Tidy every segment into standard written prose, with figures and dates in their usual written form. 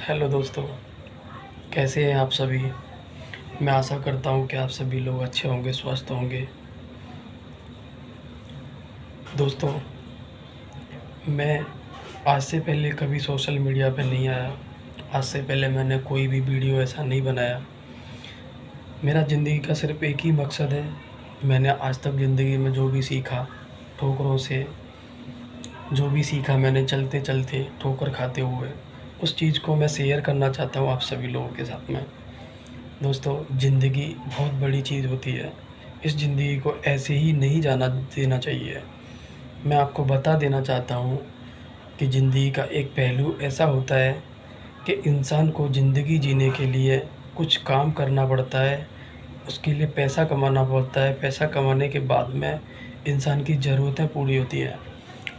Hello दोस्तों, कैसे हैं आप सभी। मैं आशा करता हूं कि आप सभी लोग अच्छे होंगे, स्वस्थ होंगे। दोस्तों, मैं आज से पहले कभी सोशल मीडिया पे नहीं आया। आज से पहले मैंने कोई भी वीडियो ऐसा नहीं बनाया। मेरा ज़िंदगी का सिर्फ़ एक ही मकसद है। मैंने आज तक ज़िंदगी में जो भी सीखा, ठोकरों से जो भी सीखा मैंने चलते-चलते, ठोकर खाते हुए, उस चीज़ को मैं शेयर करना चाहता हूँ आप सभी लोगों के साथ में। दोस्तों, ज़िंदगी बहुत बड़ी चीज़ होती है। इस ज़िंदगी को ऐसे ही नहीं जाना देना चाहिए। मैं आपको बता देना चाहता हूँ कि ज़िंदगी का एक पहलू ऐसा होता है कि इंसान को ज़िंदगी जीने के लिए कुछ काम करना पड़ता है, उसके लिए पैसा कमाना पड़ता है। पैसा कमाने के बाद में इंसान की ज़रूरतें पूरी होती हैं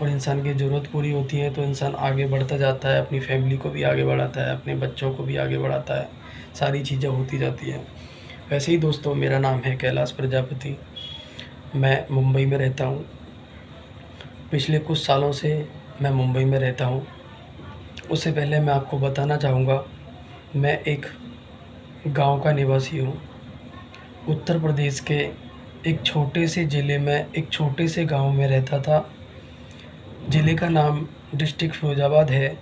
और इंसान की ज़रूरत पूरी होती है तो इंसान आगे बढ़ता जाता है, अपनी फैमिली को भी आगे बढ़ाता है, अपने बच्चों को भी आगे बढ़ाता है। सारी चीज़ें होती जाती हैं। वैसे ही दोस्तों, मेरा नाम है कैलाश प्रजापति। मैं मुंबई में रहता हूँ। पिछले कुछ सालों से मैं मुंबई में रहता हूँ। उससे पहले मैं आपको बताना चाहूँगा, मैं एक गाँव का निवासी हूँ। उत्तर प्रदेश के एक छोटे से ज़िले में, एक छोटे से गाँव में रहता था। ज़िले का नाम डिस्ट्रिक्ट फ़िरोज़ाबाद है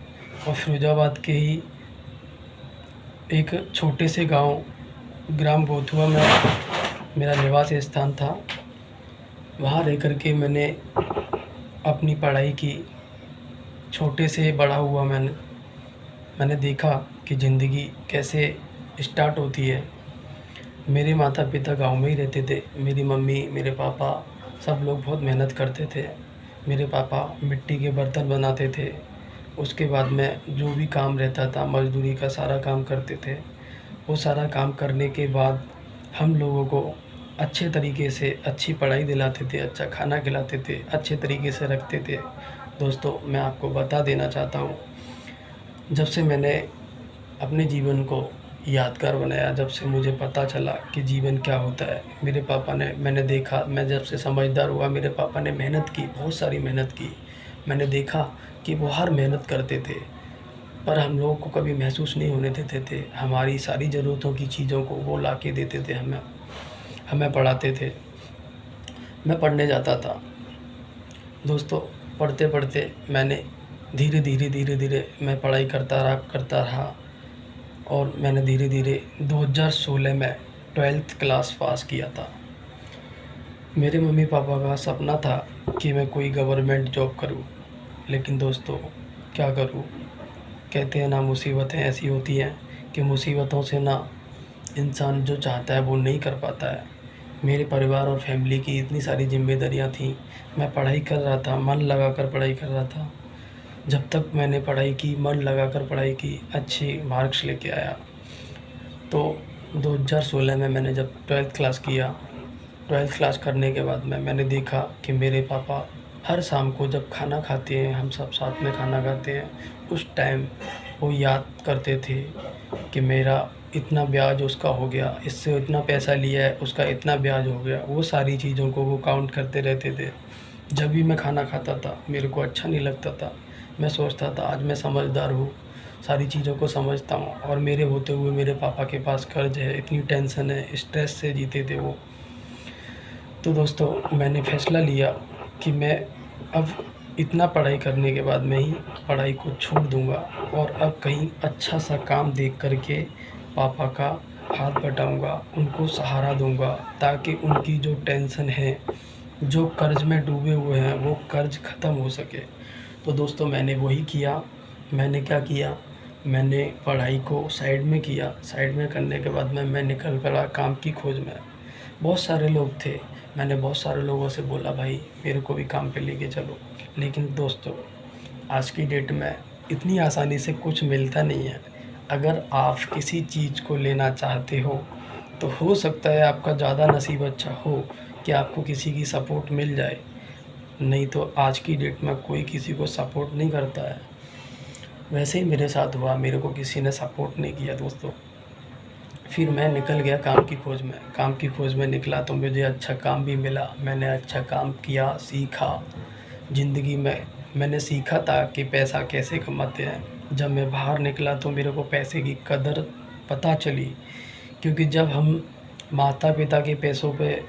और फ़िरोज़ाबाद के ही एक छोटे से गाँव ग्राम गोथुआ में मेरा निवास स्थान था। वहाँ रह कर के मैंने अपनी पढ़ाई की। छोटे से बड़ा हुआ मैंने देखा कि ज़िंदगी कैसे स्टार्ट होती है। मेरे माता-पिता गाँव में ही रहते थे। मेरी मम्मी, मेरे पापा सब लोग बहुत मेहनत करते थे। मेरे पापा मिट्टी के बर्तन बनाते थे। उसके बाद में जो भी काम रहता था, मज़दूरी का सारा काम करते थे। वो सारा काम करने के बाद हम लोगों को अच्छे तरीके से अच्छी पढ़ाई दिलाते थे, अच्छा खाना खिलाते थे, अच्छे तरीके से रखते थे। दोस्तों, मैं आपको बता देना चाहता हूँ, जब से मैंने अपने जीवन को यादगार बनाया, जब से मुझे पता चला कि जीवन क्या होता है, मेरे पापा ने मैंने देखा, मैं जब से समझदार हुआ, मेरे पापा ने मेहनत की, बहुत सारी मेहनत की। मैंने देखा कि वो हर मेहनत करते थे, पर हम लोगों को कभी महसूस नहीं होने देते थे। हमारी सारी ज़रूरतों की चीज़ों को वो ला के देते थे हमें, हमें पढ़ाते थे। मैं पढ़ने जाता था। दोस्तों, पढ़ते-पढ़ते मैंने धीरे-धीरे मैं पढ़ाई करता रहा और मैंने धीरे-धीरे 2016 में 12th क्लास पास किया था। मेरे मम्मी-पापा का सपना था कि मैं कोई गवर्नमेंट जॉब करूँ, लेकिन दोस्तों, क्या करूँ? कहते हैं ना, मुसीबतें ऐसी होती हैं कि मुसीबतों से ना इंसान जो चाहता है वो नहीं कर पाता है। मेरे परिवार और फैमिली की इतनी सारी ज़िम्मेदारियाँ थीं। मैं पढ़ाई कर रहा था, मन लगाकर पढ़ाई कर रहा था। जब तक मैंने पढ़ाई की, मन लगाकर पढ़ाई की, अच्छे मार्क्स लेके आया, तो 2016 में मैंने जब 12th क्लास किया, 12th क्लास करने के बाद में मैंने देखा कि मेरे पापा हर शाम को जब खाना खाते हैं, हम सब साथ में खाना खाते हैं, उस टाइम वो याद करते थे कि मेरा इतना ब्याज उसका हो गया, इससे इतना पैसा लिया है, उसका इतना ब्याज हो गया। वो सारी चीज़ों को वो काउंट करते रहते थे। जब भी मैं खाना खाता था, मेरे को अच्छा नहीं लगता था। मैं सोचता था आज मैं समझदार हूँ, सारी चीज़ों को समझता हूँ और मेरे होते हुए मेरे पापा के पास कर्ज़ है, इतनी टेंशन है, स्ट्रेस से जीते थे वो। तो दोस्तों, मैंने फ़ैसला लिया कि मैं अब इतना पढ़ाई करने के बाद मैं ही पढ़ाई को छोड़ दूँगा और अब कहीं अच्छा-सा काम देख कर के पापा का हाथ बटाऊँगा, उनको सहारा दूँगा, ताकि उनकी जो टेंशन है, जो कर्ज़ में डूबे हुए हैं, वो कर्ज़ ख़त्म हो सके। तो दोस्तों, मैंने वही किया। मैंने क्या किया, मैंने पढ़ाई को साइड में किया। साइड में करने के बाद में मैं निकल पड़ा काम की खोज में। बहुत सारे लोग थे, मैंने बहुत सारे लोगों से बोला, भाई मेरे को भी काम पे लेके चलो। लेकिन दोस्तों, आज की डेट में इतनी आसानी से कुछ मिलता नहीं है। अगर आप किसी चीज़ को लेना चाहते हो, तो हो सकता है आपका ज़्यादा नसीब अच्छा हो कि आपको किसी की सपोर्ट मिल जाए। नहीं तो आज की डेट में कोई किसी को सपोर्ट नहीं करता है। वैसे ही मेरे साथ हुआ, मेरे को किसी ने सपोर्ट नहीं किया दोस्तों। फिर मैं निकल गया काम की खोज में। काम की खोज में निकला तो मुझे अच्छा काम भी मिला। मैंने अच्छा काम किया, सीखा। ज़िंदगी में मैंने सीखा था कि पैसा कैसे कमाते हैं। जब मैं बाहर निकला तो मेरे को पैसे की कदर पता चली, क्योंकि जब हम माता-पिता के पैसों पे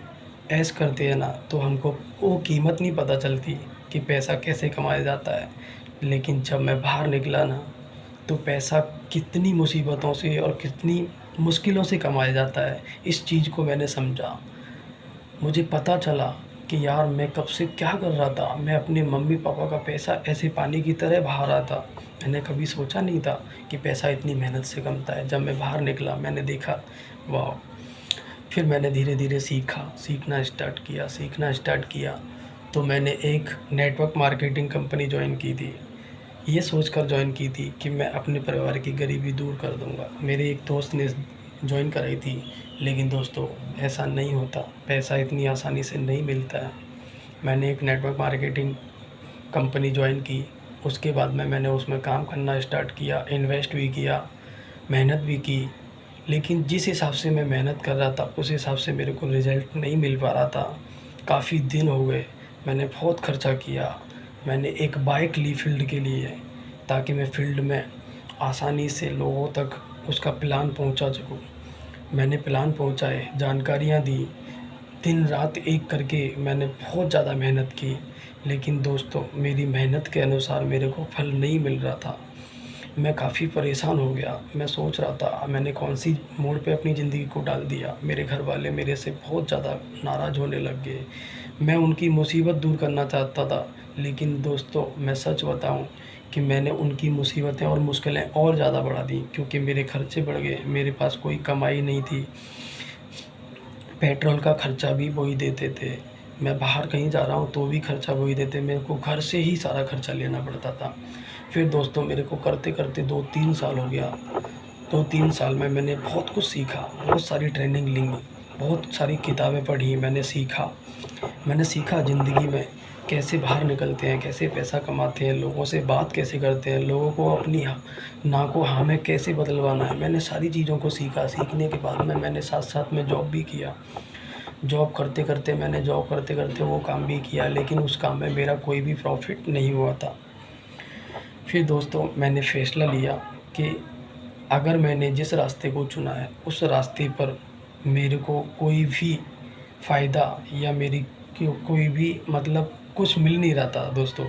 ऐश करते हैं ना, तो हमको वो कीमत नहीं पता चलती कि पैसा कैसे कमाया जाता है। लेकिन जब मैं बाहर निकला ना, तो पैसा कितनी मुसीबतों से और कितनी मुश्किलों से कमाया जाता है, इस चीज़ को मैंने समझा। मुझे पता चला कि यार मैं कब से क्या कर रहा था, मैं अपने मम्मी-पापा का पैसा ऐसे पानी की तरह बहा रहा था। मैंने कभी सोचा नहीं था कि पैसा इतनी मेहनत से कमता है। जब मैं बाहर निकला मैंने देखा, वाह! फिर मैंने धीरे-धीरे सीखना स्टार्ट किया, तो मैंने एक नेटवर्क मार्केटिंग कंपनी जॉइन की थी। ये सोचकर जॉइन की थी कि मैं अपने परिवार की गरीबी दूर कर दूँगा। मेरे एक दोस्त ने जॉइन कराई थी, लेकिन दोस्तों ऐसा नहीं होता, पैसा इतनी आसानी से नहीं मिलता है। मैंने एक नेटवर्क मार्केटिंग कंपनी जॉइन की, उसके बाद में मैंने उसमें काम करना स्टार्ट किया, इन्वेस्ट भी किया, मेहनत भी की। लेकिन जिस हिसाब से मैं मेहनत कर रहा था, उस हिसाब से मेरे को रिज़ल्ट नहीं मिल पा रहा था। काफ़ी दिन हो गए, मैंने बहुत खर्चा किया। मैंने एक बाइक ली फ़ील्ड के लिए, ताकि मैं फ़ील्ड में आसानी से लोगों तक उसका प्लान पहुंचा सकूं। मैंने प्लान पहुंचाए, जानकारियां दी, दिन-रात एक करके मैंने बहुत ज़्यादा मेहनत की। लेकिन दोस्तों मेरी मेहनत के अनुसार मेरे को फल नहीं मिल रहा था। मैं काफ़ी परेशान हो गया। मैं सोच रहा था मैंने कौन-सी मोड़ पे अपनी ज़िंदगी को डाल दिया। मेरे घरवाले मेरे से बहुत ज़्यादा नाराज़ होने लग गए। मैं उनकी मुसीबत दूर करना चाहता था, लेकिन दोस्तों मैं सच बताऊँ कि मैंने उनकी मुसीबतें और मुश्किलें और ज़्यादा बढ़ा दी, क्योंकि मेरे खर्चे बढ़ गए। मेरे पास कोई कमाई नहीं थी। पेट्रोल का खर्चा भी वो ही देते थे। मैं बाहर कहीं जा रहा हूँ तो भी खर्चा वो ही देते। मेरे को घर से ही सारा खर्चा लेना पड़ता था। फिर दोस्तों मेरे को करते-करते 2-3 साल हो गया। 2-3 साल में मैंने बहुत कुछ सीखा, बहुत सारी ट्रेनिंग ली, बहुत सारी किताबें पढ़ी, मैंने सीखा ज़िंदगी में कैसे बाहर निकलते हैं, कैसे पैसा कमाते हैं, लोगों से बात कैसे करते हैं, लोगों को अपनी ना को हाँ में कैसे बदलवाना है। मैंने सारी चीज़ों को सीखा। सीखने के बाद में मैंने साथ-साथ में जॉब भी किया। जॉब करते-करते वो काम भी किया, लेकिन उस काम में मेरा कोई भी प्रॉफ़िट नहीं हुआ था। फिर दोस्तों मैंने फ़ैसला लिया कि अगर मैंने जिस रास्ते को चुना है, उस रास्ते पर मेरे को कोई भी फ़ायदा या मेरी कोई भी मतलब कुछ मिल नहीं रहा था दोस्तों।